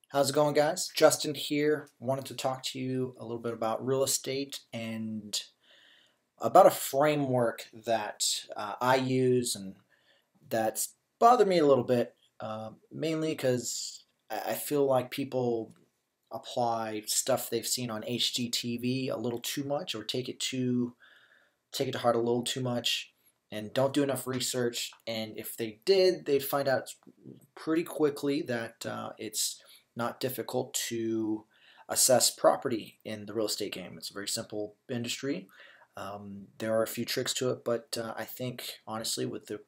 How's it going, guys? Justin here. Wanted to talk to you a little bit about real estate and about a framework that I use and that's bothered me a little bit, mainly because I feel like people apply stuff they've seen on HGTV a little too much, or take it to heart a little too much, and don't do enough research. And if they did, they'd find out pretty quickly that it's not difficult to assess property in the real estate game. It's a very simple industry. There are a few tricks to it, but I think honestly, with the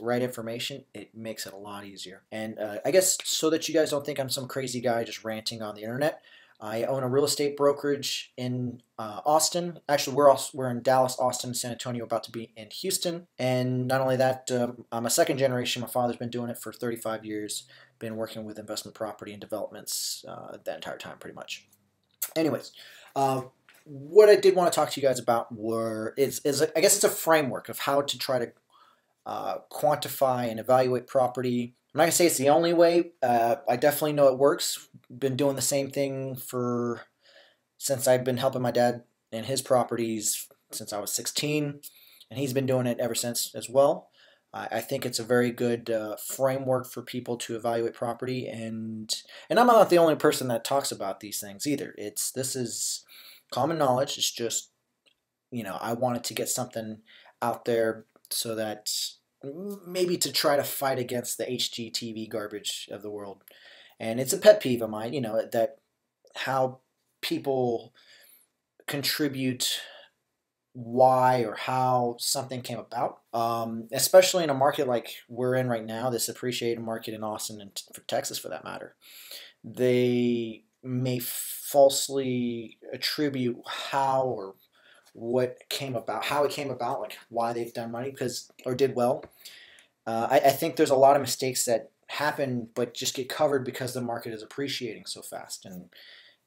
right information, it makes it a lot easier. And I guess so that you guys don't think I'm some crazy guy just ranting on the internet, I own a real estate brokerage in Austin. Actually, we're in Dallas, Austin, San Antonio, about to be in Houston. And not only that, I'm a second generation. My father's been doing it for 35 years. Been working with investment property and developments that entire time, pretty much. Anyways, what I did want to talk to you guys about is I guess it's a framework of how to try to quantify and evaluate property. I'm not gonna say it's the only way. I definitely know it works. Been doing the same thing since I've been helping my dad in his properties since I was 16, and he's been doing it ever since as well. I think it's a very good framework for people to evaluate property, and I'm not the only person that talks about these things either. This is common knowledge. It's just I wanted to get something out there so that maybe to try to fight against the HGTV garbage of the world. And it's a pet peeve of mine, that how people contribute why or how something came about, especially in a market like we're in right now, this appreciated market in Austin and for Texas for that matter. They may falsely attribute how or what came about, how it came about, like why they've done money because or did well. I think there's a lot of mistakes that happen, but just get covered because the market is appreciating so fast, and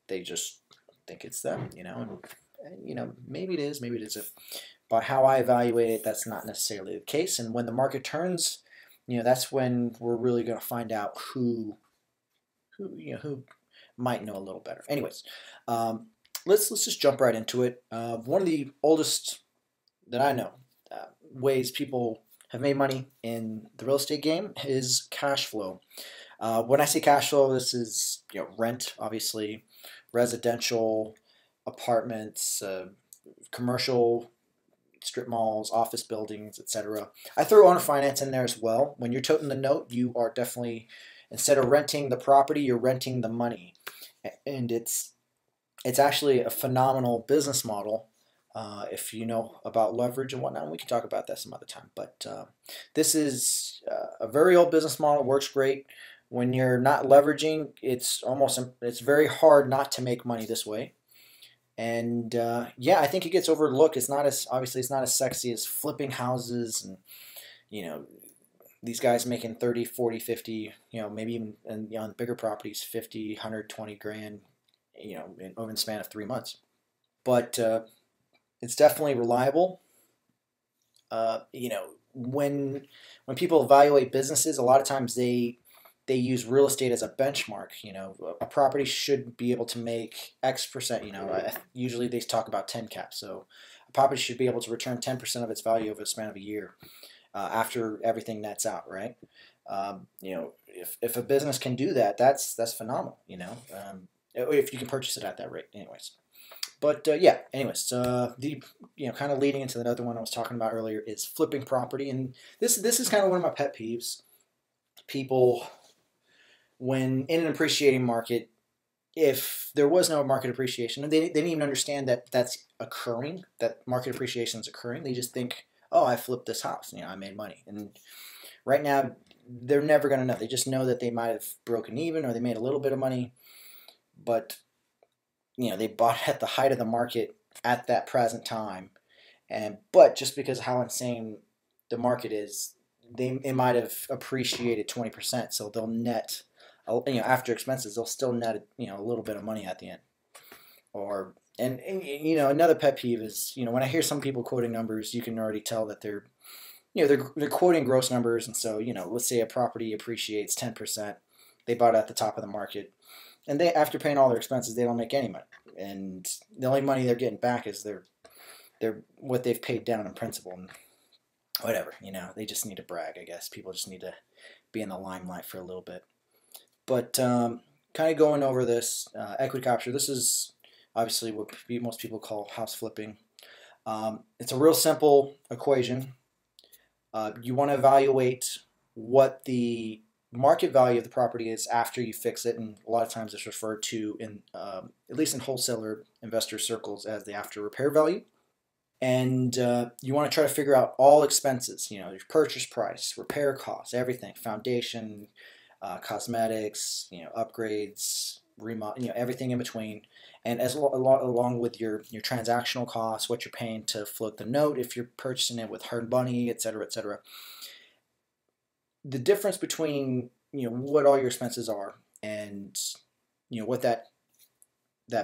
they just think it's them, and maybe it is, maybe it isn't. But how I evaluate it, that's not necessarily the case. And when the market turns, that's when we're really going to find out who might know a little better. Anyways, let's just jump right into it. One of the oldest that I know ways people have made money in the real estate game is cash flow. When I say cash flow, this is rent, obviously, residential, apartments, commercial, strip malls, office buildings, etc. I throw owner finance in there as well. When you're toting the note, you are definitely, instead of renting the property, you're renting the money, and it's actually a phenomenal business model if you know about leverage and whatnot. And we can talk about that some other time. But this is a very old business model. Works great. When you're not leveraging, it's very hard not to make money this way. And yeah, I think it gets overlooked. It's not as obviously it's not as sexy as flipping houses and you know these guys making 30, 40, 50, maybe even and, on bigger properties 50, 120 grand, over the span of 3 months. But it's definitely reliable. When people evaluate businesses, a lot of times they use real estate as a benchmark. A property should be able to make X percent. Usually they talk about 10 caps. So a property should be able to return 10% of its value over the span of a year after everything nets out, right? If a business can do that, that's phenomenal. If you can purchase it at that rate, anyways. But yeah, anyways, the kind of leading into the other one I was talking about earlier is flipping property, and this is kind of one of my pet peeves. People, when in an appreciating market, if there was no market appreciation, and they didn't even understand that that's occurring, that market appreciation is occurring, they just think, oh, I flipped this house, I made money, and right now they're never going to know. They just know that they might have broken even or they made a little bit of money, but they bought at the height of the market at that present time, but just because of how insane the market is, it might have appreciated 20%, so they'll net, after expenses, they'll still net a little bit of money at the end. Or another pet peeve is when I hear some people quoting numbers, you can already tell that they're quoting gross numbers, and so let's say a property appreciates 10%. They bought it at the top of the market, and they, after paying all their expenses, they don't make any money, and the only money they're getting back is their what they've paid down in principal. And whatever, they just need to brag. I guess people just need to be in the limelight for a little bit. But kind of going over this equity capture. This is obviously what most people call house flipping. It's a real simple equation. You want to evaluate what the market value of the property is after you fix it, and a lot of times it's referred to in at least in wholesaler investor circles as the after repair value. And you want to try to figure out all expenses, your purchase price, repair costs, everything, foundation, cosmetics, upgrades, remodel, everything in between, and along with your transactional costs, what you're paying to float the note if you're purchasing it with hard money, etc., etc. The difference between what all your expenses are and what that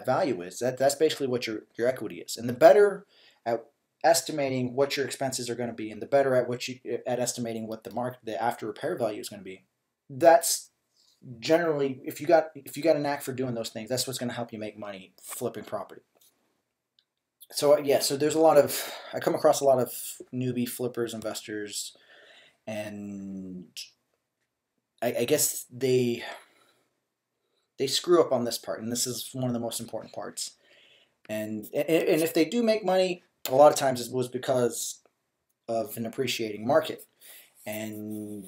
value is, that's basically what your equity is. And the better at estimating what your expenses are going to be, and the better at estimating what the after repair value is going to be, that's generally, if you got a knack for doing those things, that's what's going to help you make money flipping property. So yeah, so I come across a lot of newbie flippers, investors, and I guess they screw up on this part, and this is one of the most important parts. And if they do make money, a lot of times it was because of an appreciating market. And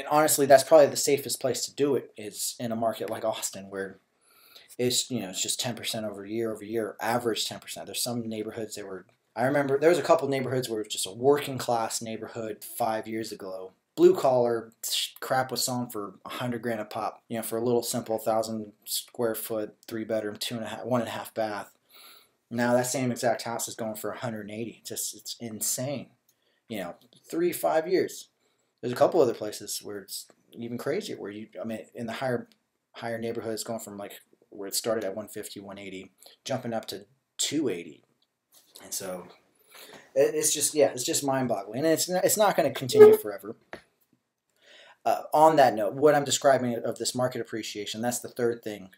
honestly, that's probably the safest place to do it, is in a market like Austin, where it's it's just 10% over year, average 10%. There's some neighborhoods I remember there was a couple neighborhoods where it was just a working class neighborhood 5 years ago. Blue collar crap was selling for $100,000 a pop, for a little simple 1,000 square foot, 3-bedroom, 1.5 bath. Now that same exact house is going for 180. It's insane. 3-5 years. There's a couple other places where it's even crazier, where in the higher neighborhoods, going from like where it started at 150, 180, jumping up to 280. And so it's just mind-boggling, and it's not going to continue forever. On that note, what I'm describing of this market appreciation, that's the third thing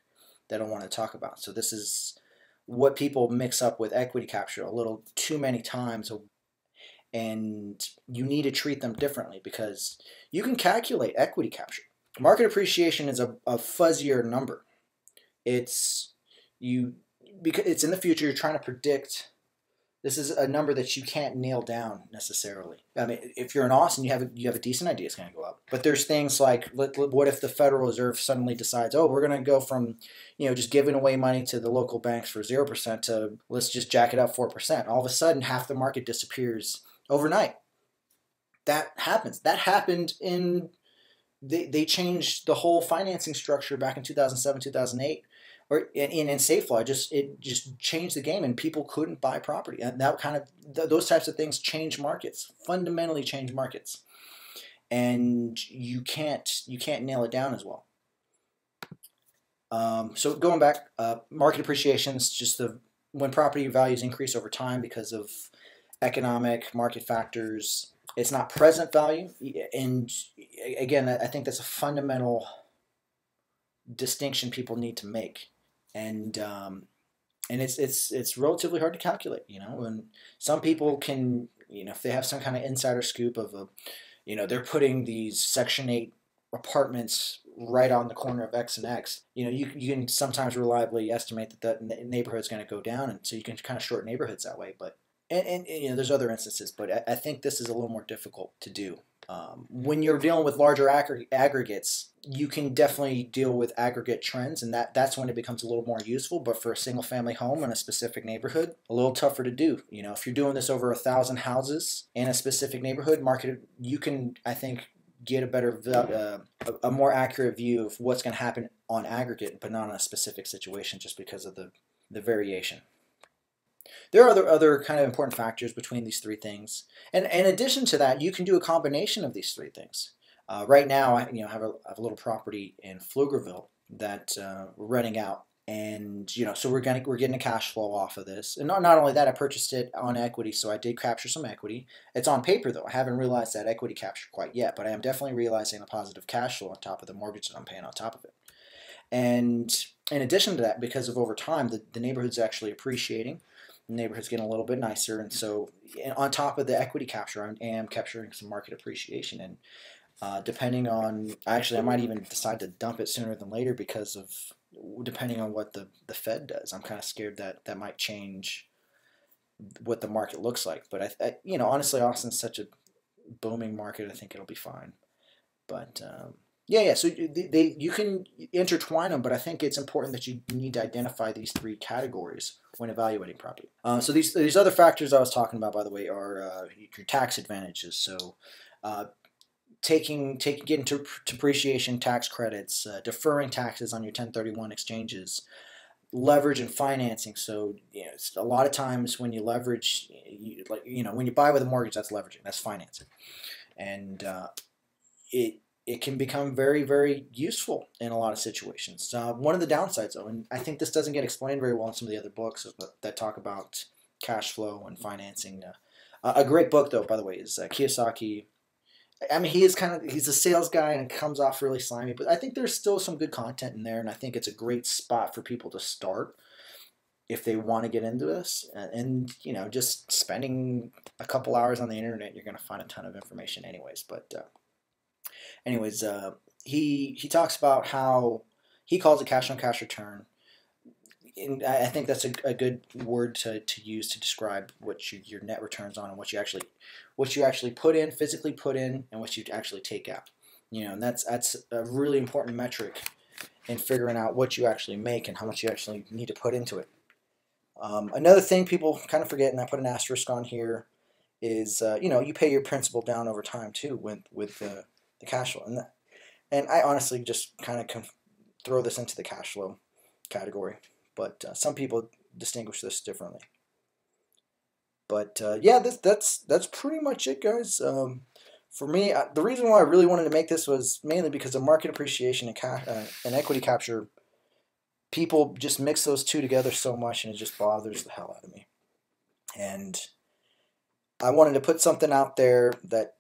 that I want to talk about. So this is what people mix up with equity capture a little too many times, and you need to treat them differently, because you can calculate equity capture. Market appreciation is a fuzzier number. Because it's in the future. You're trying to predict. This is a number that you can't nail down necessarily. I mean, if you're in Austin, you have a decent idea it's going to go up. But there's things like, what if the Federal Reserve suddenly decides, oh, we're going to go from, just giving away money to the local banks for 0% to let's just jack it up 4%. All of a sudden, half the market disappears overnight. That happens. That happened they changed the whole financing structure back in 2007, 2008. Or in safe law, it just changed the game, and people couldn't buy property. And that those types of things change markets, fundamentally change markets, and you can't nail it down as well. So going back, market appreciation is just when property values increase over time because of economic market factors. It's not present value, and again, I think that's a fundamental distinction people need to make. And it's relatively hard to calculate, and some people can, if they have some kind of insider scoop of they're putting these Section 8 apartments right on the corner of X and X, you can sometimes reliably estimate that neighborhood's going to go down, and so you can kind of short neighborhoods that way. But and there's other instances, but I think this is a little more difficult to do. When you're dealing with larger aggregates, you can definitely deal with aggregate trends, and that's when it becomes a little more useful. But for a single-family home in a specific neighborhood, a little tougher to do. If you're doing this over 1,000 houses in a specific neighborhood market, you can, I think, get a better, a more accurate view of what's going to happen on aggregate, but not in a specific situation, just because of the variation. There are other kind of important factors between these three things, and in addition to that, you can do a combination of these three things. Right now, I have a little property in Pflugerville that we're renting out, And so we're getting a cash flow off of this. And not only that, I purchased it on equity, so I did capture some equity. It's on paper though. I haven't realized that equity capture quite yet, but I am definitely realizing the positive cash flow on top of the mortgage that I'm paying on top of it. And in addition to that, because of over time, the neighborhood's actually appreciating. The neighborhood's getting a little bit nicer, and so on top of the equity capture, I am capturing some market appreciation. And depending on, actually, I might even decide to dump it sooner than later because of depending on what the Fed does. I'm kind of scared that that might change what the market looks like. But honestly, Austin's such a booming market. I think it'll be fine. But yeah. So you can intertwine them, but I think it's important that you need to identify these three categories when evaluating property. So these other factors I was talking about, by the way, are your tax advantages. So getting to depreciation tax credits, deferring taxes on your 1031 exchanges, leverage and financing. So a lot of times when you leverage, when you buy with a mortgage, that's leveraging, that's financing, and it can become very, very useful in a lot of situations. One of the downsides, though, and I think this doesn't get explained very well in some of the other books that talk about cash flow and financing. A great book, though, by the way, is Kiyosaki. I mean, he's a sales guy and it comes off really slimy, but I think there's still some good content in there, and I think it's a great spot for people to start if they want to get into this. And just spending a couple hours on the internet, you're going to find a ton of information anyways. But anyways, he talks about how he calls it cash on cash return. And I think that's a good word to use to describe what your net returns on and what you actually physically put in, and what you actually take out. And that's a really important metric in figuring out what you actually make and how much you actually need to put into it. Another thing people kind of forget, and I put an asterisk on here, is you pay your principal down over time too with the cash flow, and I honestly just kind of throw this into the cash flow category. But some people distinguish this differently. But yeah, that's pretty much it, guys. For me, the reason why I really wanted to make this was mainly because of market appreciation and equity capture. People just mix those two together so much, and it just bothers the hell out of me. And I wanted to put something out there that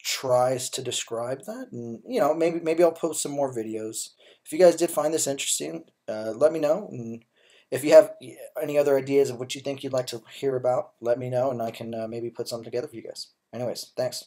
tries to describe that, and maybe I'll post some more videos. If you guys did find this interesting, let me know. And if you have any other ideas of what you think you'd like to hear about, let me know, and I can maybe put something together for you guys. Anyways, thanks.